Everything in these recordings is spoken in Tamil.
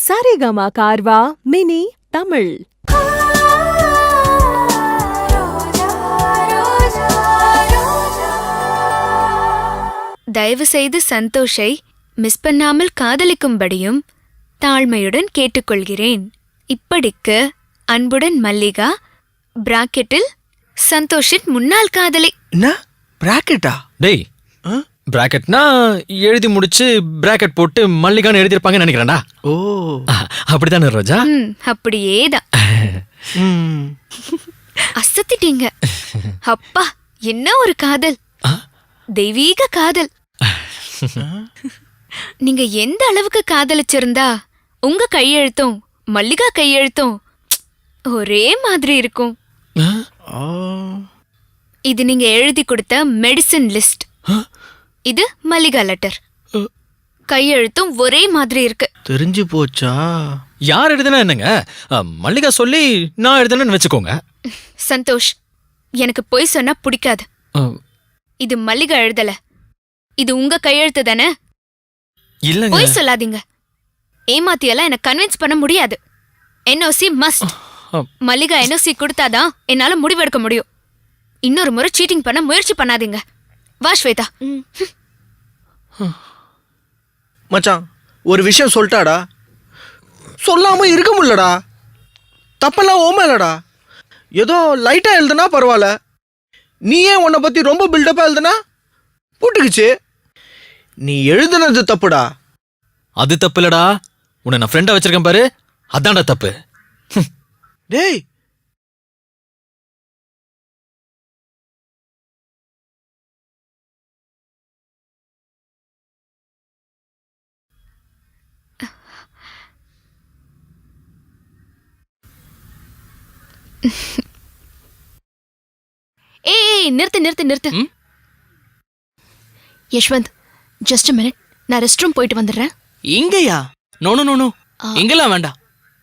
சரிகமா கார்வா மினி தமிழ். தயவு செய்து சந்தோஷை மிஸ் பண்ணாமல் காதலிக்கும்படியும் தாழ்மையுடன் கேட்டுக்கொள்கிறேன். இப்படிக்கு அன்புடன் மல்லிகா. பிராக்கெட்டில் சந்தோஷின் முன்னாள் காதலி. என்ன பிராக்கெட்டா? டேய், பிராக்கெட்னா எழுதி முடிச்சு பிராக்கெட் போட்டு மல்லிகான்னு எழுதிருப்பாங்கன்னு நினைக்கிறேன்டா. ஓ அப்படித்தானே ரோஜா? அப்படியேதான். அசத்திட்டீங்க. அப்பா, என்ன ஒரு காதல், தெய்வீக காதல். நீங்க எந்த அளவுக்கு காதலிச்சிருந்தா உங்க கையெழுத்தும் மல்லிகா கையெழுத்தும் ஒரே மாதிரி இருக்கும். இது நீங்க எழுதி கொடுத்த மெடிசின் லிஸ்ட், இது மல்லிகா லெட்டர். கையெழுத்தும் ஒரே மாதிரி இருக்கு. தெரிஞ்சு போச்சா? யார் எழுதுனா என்னங்க? மல்லிகா சொல்லி நான் எழுதுனேன்னு வச்சுக்கோங்க. சந்தோஷ், எனக்கு பொய் சொன்னா பிடிக்காது. இது மல்லிகா எழுதல, இது உங்க கையெழுத்து தானே? இல்லங்க. பொய் சொல்லாதீங்க. ஏமாத்தியெல்லாம் எனக்கு கன்வின்ஸ் பண்ண முடியாது. NOC must. மல்லிகா என்ஓசி கொடுத்தாதான் என்னால முடிவெடுக்க முடியும். இன்னொரு முறை சீட்டிங் பண்ண முயற்சி பண்ணாதீங்க. வா ஸ்வேதா. மச்சான், ஒரு விஷயம் சொல்லிட்டாடா, சொல்லாம இருக்க முடியலடா. தப்பெல்லாம் ஓமேலடா. ஏதோ லைட்டா எழுதுனா பரவாயில்ல, நீ ஏன் உன்னை பத்தி ரொம்ப பில்டப்பா எழுதுனா போட்டுக்குச்சு. நீ எழுதுனது தப்புடா. அது தப்பு இல்லடா, உன்னை நான் ஃப்ரெண்டா வச்சிருக்கேன் பாரு, அதான்டா தப்பு. டேய், ஏய், நிறுத்து நிறுத்து நிறுத்து. யஷ்வந்த், ஜஸ்ட் a minute, நான் ரெஸ்ட் ரூம் போயிட்டு வந்துடுறேன். இங்கயா? நோ நோ நோ நோ, இங்கெல்லாம் வேண்டாம்.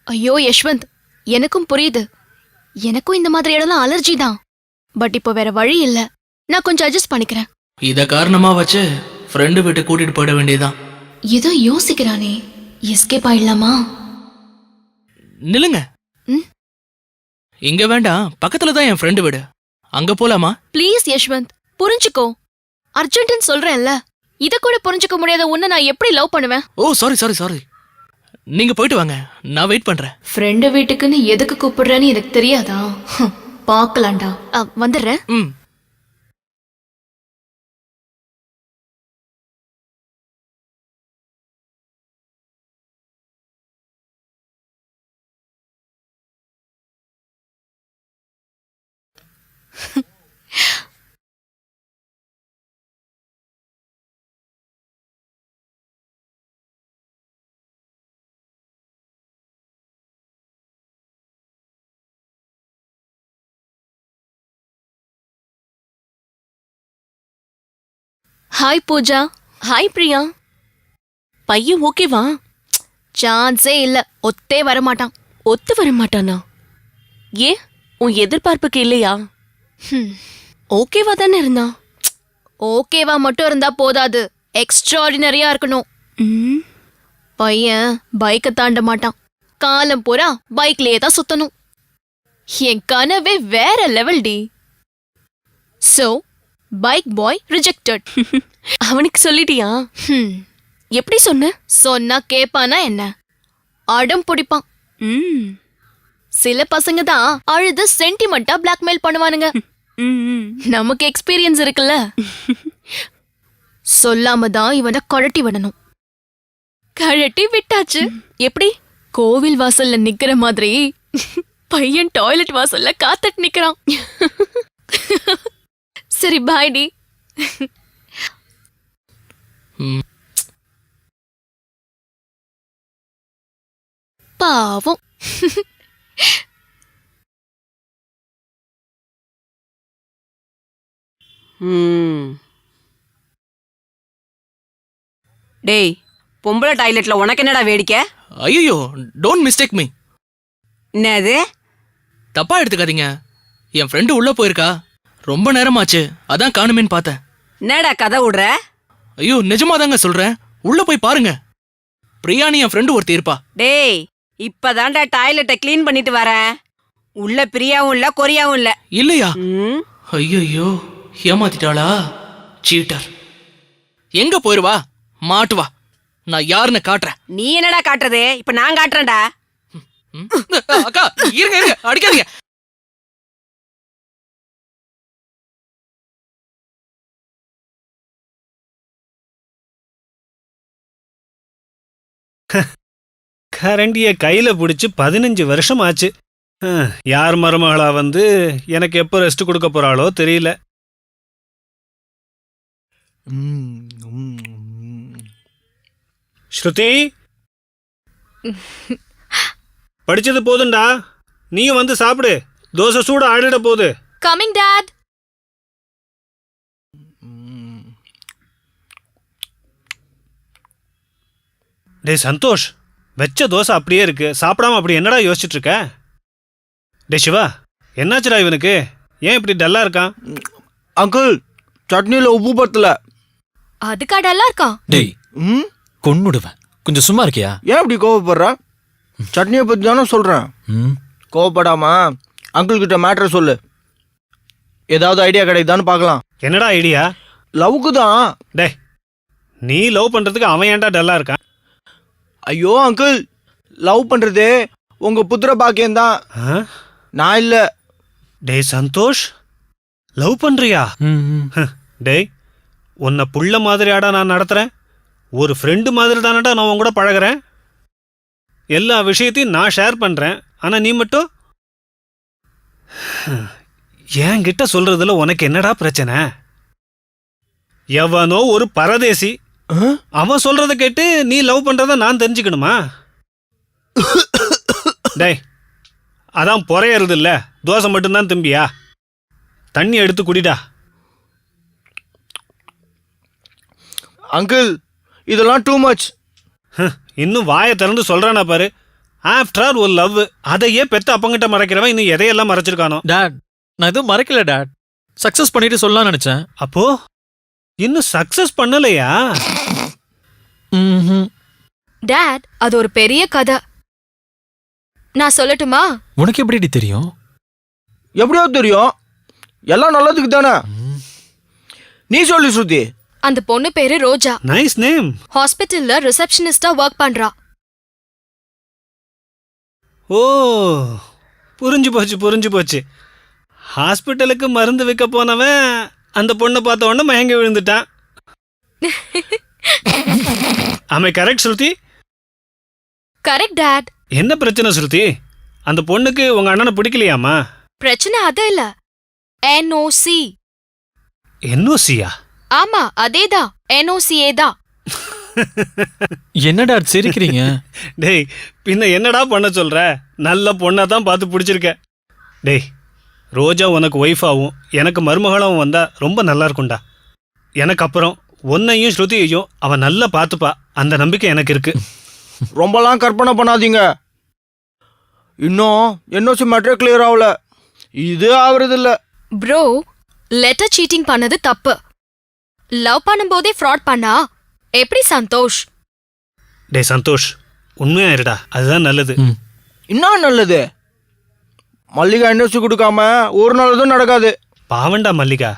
ஐயோ யஷ்வந்த், எனக்கும் புரியுது. எனக்கும் இந்த மாதிரி இடம்லாம் அலர்ஜி தான். பட் இப்போ வேற வழி இல்ல. நான் கொஞ்சம் அட்ஜஸ்ட் பண்ணிக்கிறேன். இத காரணமா வச்சு ஃப்ரெண்டு வீட்டு கூட்டிட்டு போயிட வேண்டியதுதான். ஏதோ யோசிக்கிறானே, எஸ்கேப் ஆயிடலாமா? நில்லுங்க. இங்க வேண்டாம், பக்கத்துல தான் என் ஃப்ரெண்டு வீடு, அங்க போலாமா? ப்ளீஸ் யஷ்வந்த், புரிஞ்சுக்கோ. அர்ஜென்ட்னு சொல்றேன்ல, இத கூட புரிஞ்சுக்க முடியாத உன்னை நான் எப்படி லவ் பண்ணுவேன்? ஓ சாரி சாரி சாரி, நீங்க போயிட்டு வாங்க, நான் வெயிட் பண்றேன். ஃப்ரெண்டு வீட்டுக்குன்னு எதுக்கு கூப்பிடுறேன்னு எனக்கு தெரியாதா? பாக்கலாண்டா. வந்துடுறேன். ஹாய் பூஜா. ஹாய் பிரியா. பையன் ஓகேவா? சான்ஸே இல்ல, ஒத்தே வரமாட்டான். ஒத்து வரமாட்டானா? ஏன், உன் எதிர்பார்ப்புக்கு இல்லையா? ஓகேவா தானே இருந்தான். ஓகேவா மட்டும் இருந்தா போதாது, எக்ஸ்ட்ராடினரியா இருக்கணும். பையன் பைக்கை தாண்ட மாட்டான். காலம் பூரா பைக்லயே தான் சுத்தணும். என் கனவே வேற லெவல் டி. சோ பைக் பாய் ரிஜெக்டட். அவனுக்கு சொல்லிட்டியா? எப்படி சொன்ன? சொன்னா கேப்பானா என்ன? அடம் பிடிப்பான். சில பசங்க தான் அழுது சென்டிமெண்டா பிளாக்மெயில் பண்ணுவானுங்க. நமக்கு எக்ஸ்பீரியன்ஸ் இருக்குல்ல. சொல்லாம தான் இவனை கழட்டி விடணும். கழட்டி விட்டாச்சு. எப்படி? கோவில் வாசல்ல நிக்கிற மாதிரி பையன் டாய்லெட் வாசல்ல காத்துட்டு நிக்கிறான். சரி பாய் டி. பாவம். டேய், பொம்பளை டாய்லெட்ல உனக்கு என்னடா வேடிக்கை? ஐயோ, டோன்ட் மிஸ்டேக் மீ. என்னது? தப்பா எடுத்துக்காதீங்க, என் ஃப்ரெண்டு உள்ள போயிருக்கா, ரொம்ப நேரமாச்சு, அதான் காணுமேன்னு பார்த்தேன். என்னடா கதை விடுற? ஐயோ, நிஜமாதாங்க சொல்றேன், உள்ள போய் பாருங்க. பிரியாணி என் ஃப்ரெண்டு ஒருத்தி இருப்பா. டேய் இப்பதான்டா டாய்லெட்டை க்ளீன் பண்ணிட்டு வரேன். உள்ள பிரியாவும் இல்ல கொரியாவும் இல்ல. இல்லையா? ம், ஐயோ, ஏமாத்திட்டாளா? சீட்டர். எங்க போயிருவா? மாட்டுவா. நான் யாருன்னு காட்டுறேன். நீ என்னடா காட்டுறது? இப்ப நான் காட்டுறேன்டா. ம்? அக்கா இருங்க அடிக்காதீங்க. கரண்டிய கையில பிடிச்சு 15 வருஷம் ஆச்சு. யார் மருமகளா வந்து எனக்கு எப்போ ரெஸ்ட் கொடுக்க போறாளோ தெரியல. ஸ்ருதி, படிச்சது போதுண்டா, நீயும் வந்து சாப்பிடு. தோசை சூடு ஆடிட போகுது. Coming dot. டேய் சந்தோஷ், வெச்ச தோசை அப்படியே இருக்கு, சாப்பிடாம அப்படி என்னடா யோசிச்சுட்டு இருக்க? டே சிவா, என்னாச்சுடா இவனுக்கு? ஏன் இப்படி டல்லா இருக்கான்? அங்கிள், சட்னியில் உப்பு பத்தல. அதுக்கா டல்லா இருக்கான்? டேய் ம், கொன்னுடுவேன், கொஞ்சம் சும்மா இருக்கியா? ஏன் இப்படி கோவப்படுற? சட்னியை பற்றி தானே சொல்கிறேன். ம் கோவப்படாம அங்கிள் கிட்ட மேட்ரை சொல்லு. ஏதாவது ஐடியா கிடைக்குதான்னு பார்க்கலாம். என்னடா ஐடியா? லவ்க்கு தான். டேய், நீ லவ் பண்றதுக்கு அவன் ஏன்டா டல்லா இருக்கான்? ஐயோ அங்கிள், லவ் பண்ணுறது உங்கள் புத்திர பாக்கியம்தான், ஆ? நான் இல்லை. டேய் சந்தோஷ், லவ் பண்றியா? ம், ம். டேய், உன்னை புள்ள மாதிரியாடா நான் நடத்துறேன். ஒரு ஃப்ரெண்டு மாதிரி தானடா நான் உன் கூட பழகிறேன். எல்லா விஷயத்தையும் நான் ஷேர் பண்றேன். ஆனா நீ மட்டும் என்கிட்ட சொல்றதுல உனக்கு என்னடா பிரச்சனை? எவனோ ஒரு பரதேசி, அவன் சொல்றத கேட்டு நீ லவ் பண்றத நான் தெரிஞ்சுக்கணுமா? டேய், அதான் பொறையறது இல்ல, தோசை மட்டும்தான் திம்பியா? தண்ணி எடுத்து குடிடா. அங்கிள், இதெல்லாம் டூ மச். இன்னும் வாயை திறந்து சொல்றானா பாரு. ஆஃப்டர் ஆல் ஒரு லவ், அதையே பெத்த அப்பங்கிட்ட மறைக்கிறவன் இன்னும் எதையெல்லாம் மறைச்சிருக்கானோ. டாட், நான் எதுவும் மறைக்கல டாட். சக்சஸ் பண்ணிட்டு சொல்லலாம்னு நினைச்சேன். அப்போ இன்னும் சக்சஸ் பண்ணலையா? ம்ஹும். டாட், அது ஒரு பெரிய கதை. நான் சொல்லட்டுமா? உனக்கு எப்படி தெரியும்? எப்படியோ தெரியும், எல்லாம் நல்லதுக்கு தானே. நீ சொல்லு ஸ்ருதி. அந்த பொண்ணு பேரு ரோஜா. Nice name. ஹாஸ்பிட்டல்ல ரிசப்ஷனிஸ்டா ஒர்க் பண்றா. ஓ, புரிஞ்சு போச்சு. ஹாஸ்பிட்டலுக்கு மருந்து வைக்க போனவன் அந்த பொண்ணை பார்த்த உடனே மயங்கி விழுந்துட்டான். ஆமை கரெக்ட் ஸ்ருதி? Correct dot. என்ன பிரச்சனை ஸ்ருதி? அந்த பொண்ணுக்கு உங்க அண்ணனை பிடிக்கலையாமா? பிரச்சனை அது இல்ல, NOC. NOCயா? ஆமா, அதேதான், NOCA தான். என்ன டாட் சிரிக்கிறீங்க? டேய், பின்ன என்னடா பண்ண சொல்ற? நல்ல பொண்ணா தான் பார்த்து பிடிச்சிருக்க. டேய், ரோஜா உனக்கு ஒய்ஃபாகவும் எனக்கு மருமகளாகவும் வந்தா ரொம்ப நல்லா இருக்கும்டா. எனக்கு அப்புறம் உன்னையும் ஸ்ருதியையும் அவன் நல்லா பார்த்துப்பா, அந்த நம்பிக்கை எனக்கு இருக்கு. ரொம்பலாம் கற்பனை பண்ணாதீங்க. இன்னும் NOC மேட்ரே கிளியர் ஆகல. இது ஆவறது இல்ல. ப்ரோ, லெட்டர் சீட்டிங் பண்ணது தப்பு. லவ் பண்ணும்போதே ஃப்ராட் பண்ணா எப்படி சந்தோஷ்? டேய் சந்தோஷ், உண்மையா இருடா, அதுதான் நல்லது. ம். இன்னும் நல்லது. மல்லிகா NOC கொடுக்காம ஒரு நாள் எதுவும் நடக்காது. பாவண்டா மல்லிகா,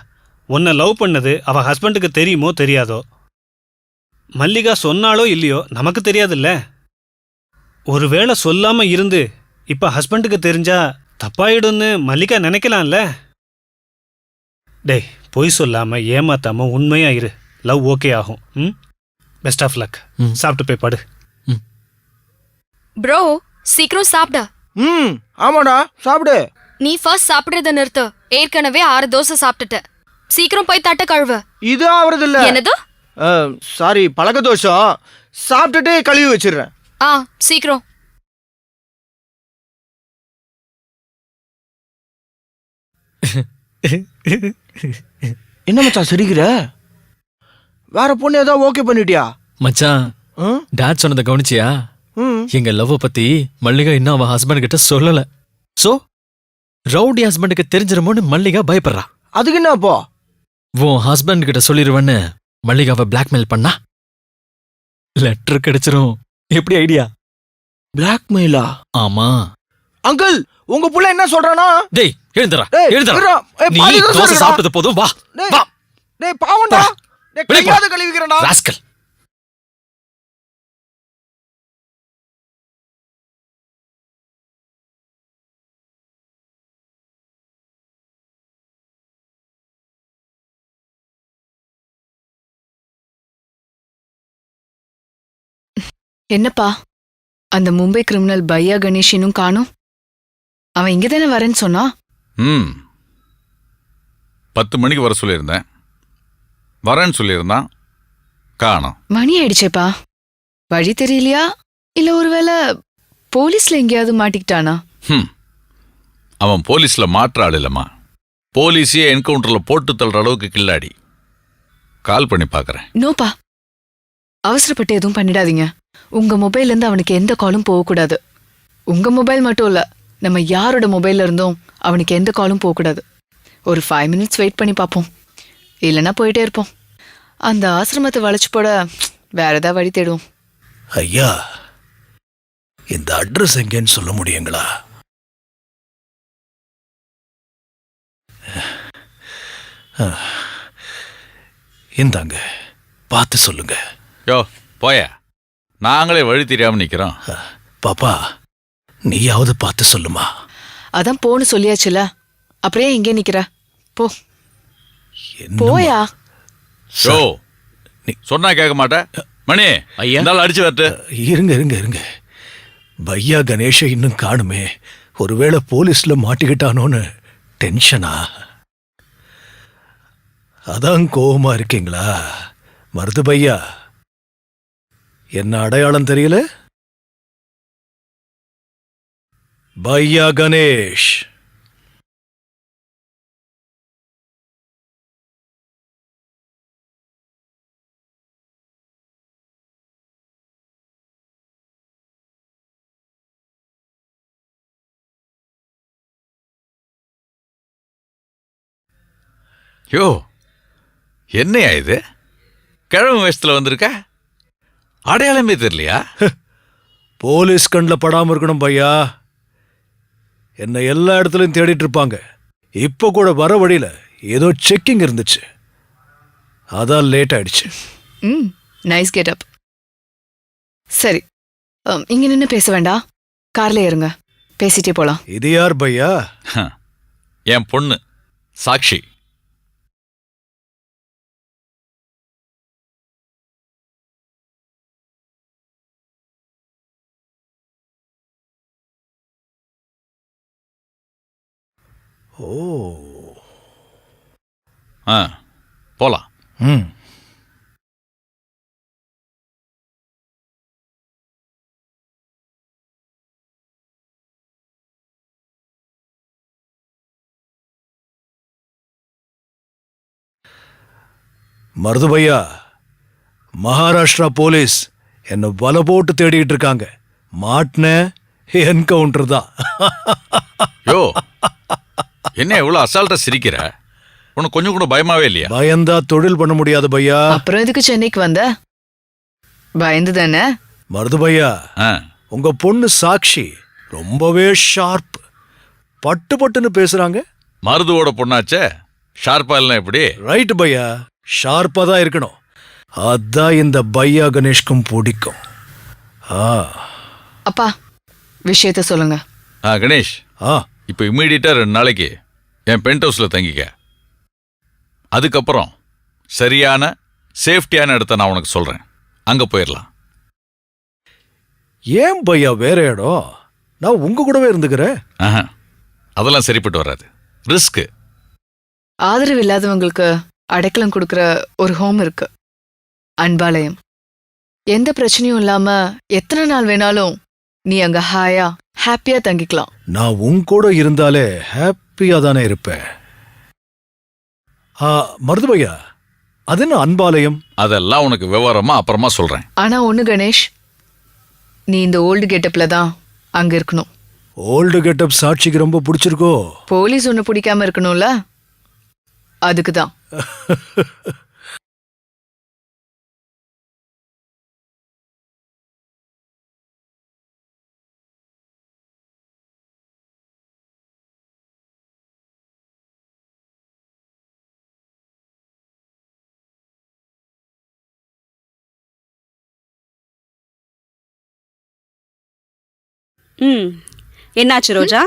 உன்னை லவ் பண்ணது அவ ஹஸ்பண்டுக்கு தெரியுமோ தெரியாதோ? மல்லிகா சொன்னாலோ இல்லையோ நமக்கு தெரியாதுல்ல. ஒருவேளை சொல்லாம இருந்து இப்ப ஹஸ்பண்டுக்கு தெரிஞ்சா தப்பாயிடும்னு மல்லிகா நினைக்கலாம்ல. டேய், பொய் சொல்லாம ஏமாத்தாம உண்மையா இரு, லவ் ஓகே ஆகும். ம், பெஸ்ட் ஆஃப் லக். ம். சாப்பிட்டு போய் படு. ப்ரோ, சீக்கிரம் சாப்பிட. ம், ஆமாடா, சாப்பிடு. நீ ஃபர்ஸ்ட் சாப்பிடுறத நிறுத்து. ஏற்கனவே 6 தோசை சாப்பிட்டுட்ட. சீக்கிரம் போய் தட்ட கழுவ. இது ஆவறது இல்ல. என்னது? சாரி, பழக்க தோஷம். சாப்பிட்டுட்டு கழுவி வச்சிடுறேன். ஆ, சீக்கிரம். என்ன மச்சான் சிரிக்கிற? வேற பொண்ணு ஏதாவது ஓகே பண்ணிட்டியா? மச்சான், ம், டாட் சொன்னதை கவனிச்சியா? ம். எங்க லவ் பத்தி மல்லிகா இன்னும் அவன் ஹஸ்பண்ட் கிட்ட சொல்லல. சோ ரவுடி ஹஸ்பண்டுக்கு தெரிஞ்சிருமோன்னு மல்லிகா பயப்படுறா. அதுக்கு என்ன அப்போ? உன் ஹஸ்பண்ட் கிட்ட சொல்லிருவேன்னு மல்லிகாவை பிளாக்மெயில் பண்ணா லெட்டர் கிடைச்சிரும். எப்படி ஐடியா? பிளாக்மெயிலா? ஆமா. அங்கிள், உங்க புள்ள என்ன சொல்றானா? டேய் எழுந்துடா, டேய், எழுந்துடா. இருடா. ஏய், நீ பாதி தான் தோசை சொல்லுடா. சாப்பிட்டது போதும், வா டேய், வா. டேய் பாவம்டா. டேய் வெளிய போ. கையாத கழுவிக்கிறேன்டா. ராஸ்கல். என்னப்பா அந்த மும்பை கிரிமினல் பையா கணேஷ் இன்னும் காணோம்? அவன் இங்க தானே வரேன்னு சொன்னா? 10 மணிக்கு வர சொல்லியிருந்தேன், வரேன்னு சொல்லியிருந்தான், காணோம். மணி ஆயிடுச்சேப்பா. வழி தெரியலையா இல்ல ஒருவேளை போலீஸ்ல எங்கேயாவது மாட்டிக்கிட்டானா? அவன் போலீஸ்ல மாற்ற ஆள் இல்லம்மா. போலீஸே என்கவுண்டர்ல போட்டு தள்ளுற அளவுக்கு கில்லாடி. கால் பண்ணி பார்க்கறேன். நோப்பா, அவசரப்பட்டு எதுவும் பண்ணிடாதீங்க. உங்க மொபைல்ல இருந்து அவனுக்கு எந்த காலும் போகக்கூடாது. உங்க மொபைல் மட்டும் இல்ல, நம்ம யாரோட மொபைல்ல இருந்தும் அவனுக்கு எந்த காலும் போகக்கூடாது. ஒரு 5 மினிட்ஸ் வெயிட் பண்ணி பார்ப்போம், இல்லைன்னா போயிட்டே இருப்போம். அந்த ஆசிரமத்தை வளைச்சு போட வேற ஏதாவது வழி தேடுவோம். ஐயா, இந்த அட்ரஸ் எங்கன்னு சொல்ல முடியுங்களா? இந்தாங்க, பார்த்து சொல்லுங்க. யோ போய, நாங்களே வழி தெரியாம நிக்கிறோம். பாப்பா, நீயாவது பார்த்து சொல்லுமா. அதான் போன்னு சொல்லியாச்சுல, அப்படியே இங்கே நிக்கிற, போ என்னம்மா? போயா. யோ சொன்னா கேட்க மாட்டேன். மணி ஐயா, இருந்தாலும் அடிச்சு வரட்டு. இருங்க இருங்க இருங்க, பையா கணேஷ இன்னும் காணுமே. ஒருவேளை போலீஸ்ல மாட்டிக்கிட்டானோன்னு டென்ஷனா? அதான் கோவமா இருக்கீங்களா? மருது பையா, என்ன அடையாளம் தெரியல? பையா கணேஷ். யோ என்னையா இது, கிழமை வயசுல வந்திருக்க, அடையாளமே தெரியலையா? போலீஸ் கண்ணில் படாம இருக்கணும் பையா. என்னை எல்லா இடத்துலையும் தேடிட்டு இருப்பாங்க. இப்போ கூட வர வழியில ஏதோ செக்கிங் இருந்துச்சு, அதான் லேட் ஆயிடுச்சு. Nice getup. சரி, இங்க நின்று பேச வேண்டாம், கார்ல ஏறுங்க, பேசிட்டே போலாம். இது யார் பையா? என் பொண்ணு சாக்ஷி. ஓ, போலாம். மருது பையா, மகாராஷ்டிரா போலீஸ் என்ன வலை போட்டு தேடிட்டு இருக்காங்க. மாட்டின என்கவுண்டர் தான். யோ என்ன இவ்வளவு அசால்ட்டா சிரிக்கிற? உனக்கு கொஞ்சம் கூட பயமாவே இல்லையா? பயந்தா தொழில் பண்ண முடியாது பையா. அப்புறம் எதுக்கு சென்னைக்கு வந்த? பயந்து தானே? மருது பையா, உங்க பொண்ணு சாக்ஷி ரொம்பவே ஷார்ப். பட்டு பட்டுன்னு பேசுறாங்க. மருதுவோட பொண்ணாச்சே, ஷார்ப்பா இல்லைன்னா எப்படி? ரைட் பையா, ஷார்ப்பா தான் இருக்கணும். அதான் இந்த பையா கணேஷ்க்கும் பிடிக்கும். அப்பா, விஷயத்த சொல்லுங்க. கணேஷ், இப்போ இம்மீடியட்டா 2 நாளைக்கு என் பென்ட் ஹவுஸ்ல தங்கிக்க. அதுக்கப்புறம் சரியான சேஃப்டியான இடத்த நான் உனக்கு சொல்றேன், அங்க போயிடலாம். ஏன் பையா வேற இடம்? நான் உங்க கூடவே இருந்துக்கிறேன். அதெல்லாம் சரிப்பட்டு வராது, ரிஸ்க். ஆதரவு இல்லாதவங்களுக்கு அடைக்கலம் கொடுக்கற ஒரு ஹோம் இருக்கு, அன்பாலயம். எந்த பிரச்சனையும் இல்லாம எத்தனை நாள் வேணாலும் நீ அங்க ஹாப்பியா தங்கிக்கலாம். நான் உன் கூட இருந்தாலே ஹாப்பியா தானே இருப்பேன். மருது பையா, அது என்ன அன்பாலயம்? அதெல்லாம் உனக்கு விவரமா அப்புறமா சொல்றேன். ஆனா ஒண்ணு கணேஷ், நீ இந்த ஓல்டு கெட்டப்ல தான் அங்க இருக்கணும். ஓல்டு கெட்டப் சாட்சிக்கு ரொம்ப பிடிச்சிருக்கோ? போலீஸ் ஒண்ணு பிடிக்காம இருக்கணும்ல, அதுக்குதான். ம் என்னாச்சு ரோஜா?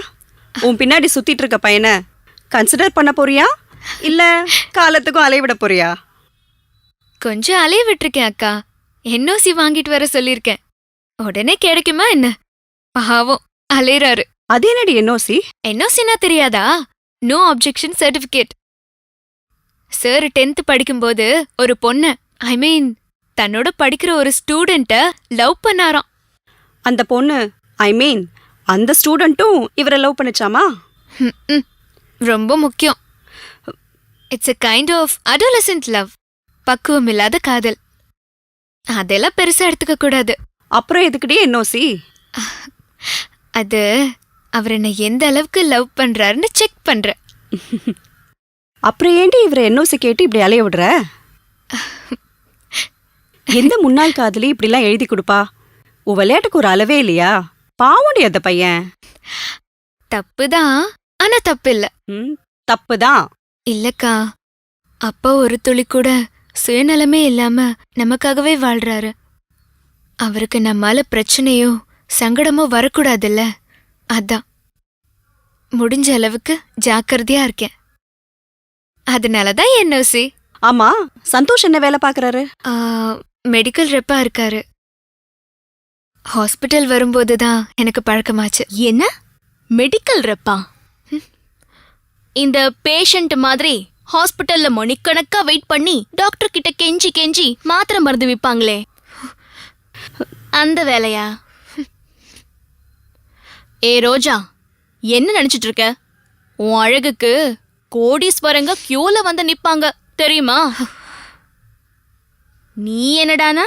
உன் பின்னாடி சுத்திட்டு இருக்க பையனை கன்சிடர் பண்ண போறியா இல்ல காலத்துக்கும் அலைவிட போறியா? கொஞ்சம் அலைய விட்டுருக்கேன் அக்கா. என்ஓசி வாங்கிட்டு வர சொல்லியிருக்கேன். உடனே கிடைக்குமா என்ன? பாவம் அலையறாரு. அது என்னடி என்ஓசி? என்ஓசினா தெரியாதா? No objection certificate. Sir 10th படிக்கும்போது ஒரு பொண்ண தன்னோட படிக்கிற ஒரு ஸ்டூடெண்ட்ட லவ் பண்ணாராம். அந்த பொண்ணு அந்த ஸ்டூடெண்ட்டும் இவரை லவ் பண்ணிச்சாமா? ம்ம். ரொம்ப முக்கியம். It's a kind of adolescent love. பக்குவம் இல்லாத காதல். அதெல்லாம் பெருசா எடுத்துக்க கூடாது. அப்புறம் எதுக்குடி என்ஓசி? அது அவர் என்ன எந்த அளவுக்கு லவ் பண்றாருன்னு செக் பண்றேன். அப்புறம் ஏண்டி இவரை என்ஓசி கேட்டு இப்படி அலைய விடுற? எந்த முன்னாள் காதலி இப்படிலாம் எழுதி கொடுப்பா? உன் விளையாட்டுக்கு ஒரு அளவே இல்லையா? பாவண்டி அந்த பையன். தப்புதான், ஆனா தப்பு இல்ல. தப்புதான். இல்லக்கா, அப்பா ஒரு துளி கூட சுயநலமே இல்லாம நமக்காகவே வாழ்றாரு. அவருக்கு நம்மால பிரச்சனையோ சங்கடமோ வரக்கூடாதுல்ல. அதான் முடிஞ்ச அளவுக்கு ஜாக்கிரதையா இருக்கேன். அதனாலதான் என்ஓசி. ஆமா, சந்தோஷ் என்ன வேலை பாக்குறாரு? மெடிக்கல் ரெப்பா இருக்காரு. ஹாஸ்பிட்டல் வரும்போதுதான் எனக்கு பழக்கமாச்சு. என்ன மெடிக்கல் ரெப்பா? இந்த பேஷண்ட் மாதிரி ஹாஸ்பிட்டல்ல மணிக்கணக்கா வெயிட் பண்ணி டாக்டர் கிட்ட கெஞ்சி கெஞ்சி மாத்திரை மருந்து விப்பாங்களே, அந்த வேலையா? ஏ ரோஜா, என்ன நினைச்சிட்டு இருக்க? உன் அழகுக்கு கோடீஸ்வரங்க கியூல வந்து நிப்பாங்க தெரியுமா? நீ என்னடானா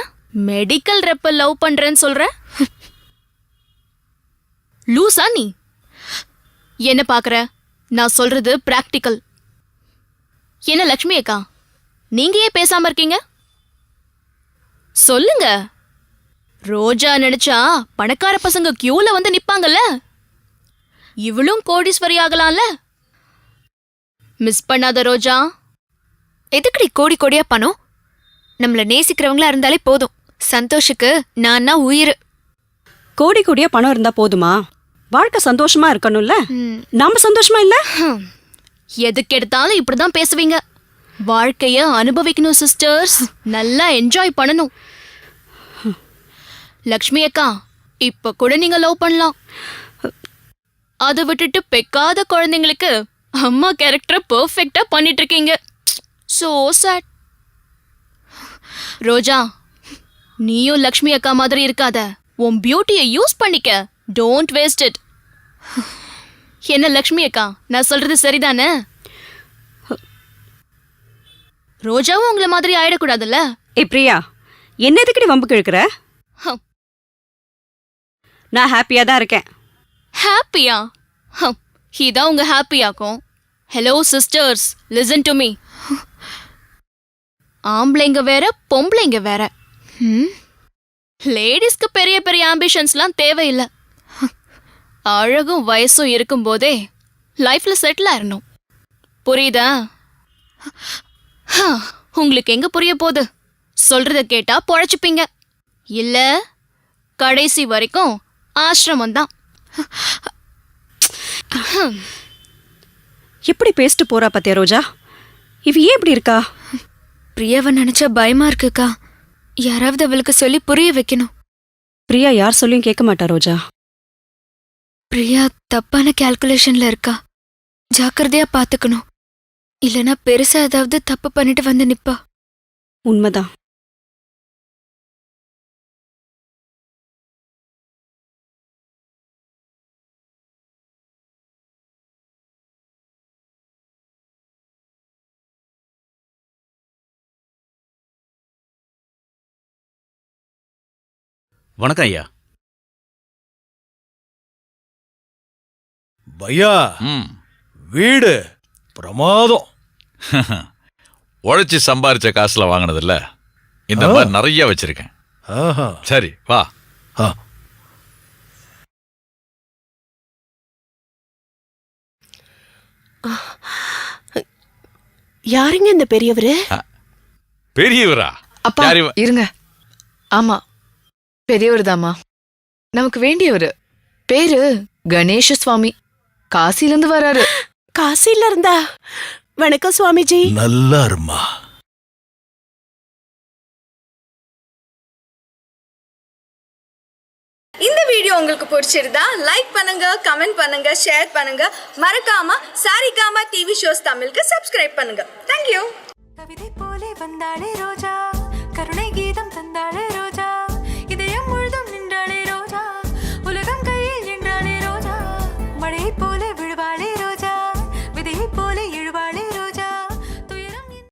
மெடிக்கல் ரெப்ப லவ் பண்றேன்னு சொல்ற? லூசா நீ? என்ன பாக்குற? நான் சொல்றது பிராக்டிக்கல். என்ன லக்ஷ்மி அக்கா, நீங்க ஏன் பேசாம இருக்கீங்க? சொல்லுங்க. ரோஜா நினைச்சா பணக்கார பசங்க கியூல வந்து நிப்பாங்கல்ல, இவளும் கோடீஸ்வரி ஆகலாம்ல. மிஸ் பண்ணாத ரோஜா. எதுக்குடி கோடி கோடியா பணம்? நம்மள நேசிக்கிறவங்களா இருந்தாலே போதும். சந்தோஷுக்கு நான் உயிர். கோடி கோடியா பணம் இருந்தா போதுமா? வாழ்க்கை சந்தோஷமா இருக்கணும்ல. நாம சந்தோஷமா இல்ல? எதுக்கு எடுத்தாலும் இப்படிதான் பேசுவீங்க. வாழ்க்கைய அனுபவிக்கணும் சிஸ்டர்ஸ், நல்லா என்ஜாய் பண்ணணும். லக்ஷ்மி அக்கா, இப்ப கூட நீங்க லவ் பண்ணலாம். அதை விட்டுட்டு பெக்காத குழந்தைங்களுக்கு அம்மா கேரக்டரை பெர்ஃபெக்ட்டா பண்ணிட்டு இருக்கீங்க. So sad. ரோஜா, நீயும் லக்ஷ்மி அக்கா மாதிரி இருக்காத. உன் பியூட்டியை யூஸ் பண்ணிக்க. Don't waste it. என்ன லக்ஷ்மி அக்கா, நான் சொல்றது சரிதானே? ரோஜாவும் உங்களை மாதிரி ஆயிடக்கூடாதுல்ல. ஏ பிரியா, என்ன எதுக்கடி வம்புக்கு இழுக்கிற? நான் ஹாப்பியா தான் இருக்கேன். ஹாப்பியா? இதான் உங்க ஹாப்பியாக்கும். Hello sisters, listen to me. ஆம்பளைங்க வேற, பொம்பளைங்க வேற. லேடிஸ்க்கு பெரிய பெரிய ஆம்பிஷன்ஸ்லாம் தேவையில்லை. அழகும் வயசும் இருக்கும்போதே லைஃப்ல செட்டில் ஆயிரணும். புரியுதா? உங்களுக்கு எங்க புரிய போகுது? சொல்றத கேட்டா பொழைச்சுப்பீங்க, இல்ல கடைசி வரைக்கும் ஆசிரமம் தான். எப்படி பேசிட்டு போறா பாத்தியா ரோஜா? இவ ஏன் இப்படி இருக்கா? பிரியாவை நினைச்சா பயமா இருக்குக்கா. யாராவது அவளுக்கு சொல்லி புரிய வைக்கணும். பிரியா யார் சொல்லியும் கேட்க மாட்டா ரோஜா. பிரியா தப்பான கால்குலேஷன்ல இருக்கா. ஜாக்கிரதையா பாத்துக்கணும். இல்லனா பெருசா ஏதாவது தப்பு பண்ணிட்டு வந்து நிப்பா. உண்மைதான். வணக்கம் ஐயா. பையா, வீடு பிரமாதம். உழைச்சி சம்பாரிச்ச காசுல வாங்கினதில்ல, இந்த மாதிரி நிறைய வச்சிருக்கேன். சரி வா. யாருங்க இந்த பெரியவரு? பெரியவரா? அப்பா இருங்க. ஆமா, பெரியவர் தாமா, நமக்கு வேண்டியவரு. பேரு கணேஷ சுவாமி, காசில இருந்து வராரு. காசில இருந்தா? வணக்கம் சுவாமிஜி. நல்லா இருமா. இந்த வீடியோ உங்களுக்கு பிடிச்சிருந்தா லைக் பண்ணுங்க, கமெண்ட் பண்ணுங்க, ஷேர் பண்ணுங்க. மறக்காம சாரிகாமா டிவி ஷோஸ் தமிழுக்கு சப்ஸ்கிரைப் பண்ணுங்க. தேங்க்யூ. கவிதை போலே வந்தாளே ரோஜா, கருணை கீதம் தந்தாளே ரோஜா.